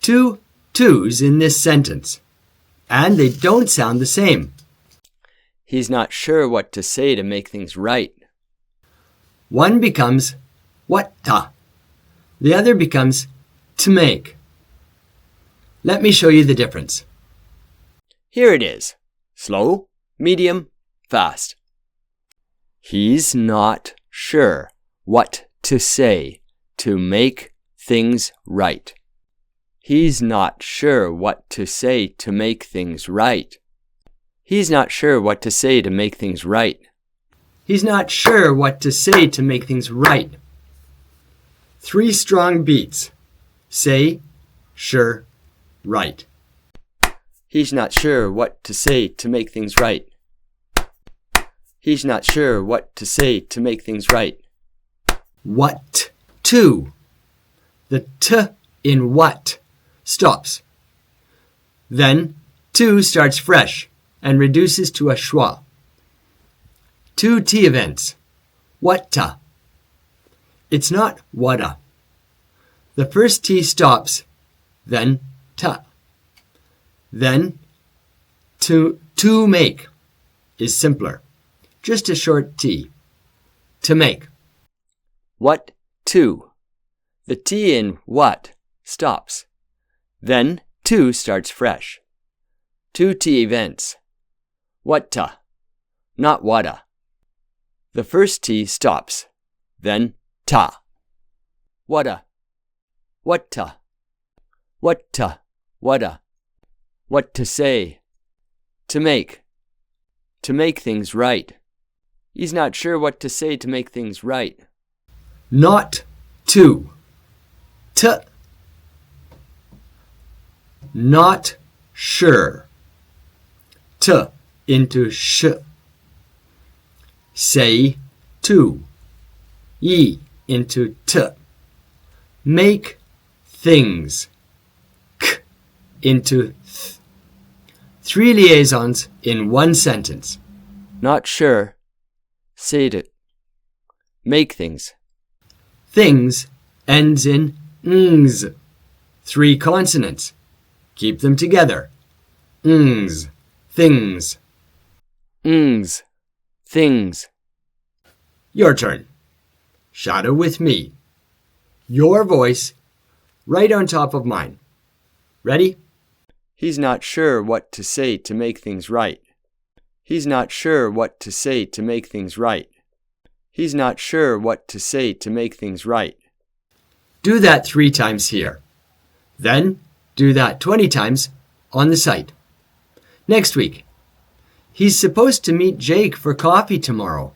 two twos in this sentence, and they don't sound the same. He's not sure what to say to make things right. One becomes whatta. The other becomes to make. Let me show you the difference. Here it is. Slow, medium, fast. He's not sure what to say to make things right. He's not sure what to say to make things right. He's not sure what to say to make things right. He's not sure what to say to make things right. 3 strong beats. Say, sure, right. He's not sure what to say to make things right. He's not sure what to say to make things right. What to. The t in what stops. Then to starts fresh and reduces to a schwa. 2 T events. Whatta. It's not whatta. The first T stops, then ta. Then to make is simpler. Just a short T. To make. What to. The T in what stops. Then to starts fresh. 2 T events. Whatta, not whatta. The first T stops. Then ta. Whatta, whatta, whatta, whatta. What to say. To make things right. He's not sure what to say to make things right. Not to. T. Not sure. T into sh. Say to. Yi into t. Make things. K into th. 3 liaisons in one sentence. Not sure. Say to. Make things. Things ends in ngs. 3 consonants. Keep them together. Ngs. Things. Ngs. Things. Your turn. Shadow with me. Your voice right on top of mine. Ready? He's not sure what to say to make things right. He's not sure what to say to make things right. He's not sure what to say to make things right. Do that 3 times here. Then do that 20 times on the site. Next week. He's supposed to meet Jake for coffee tomorrow.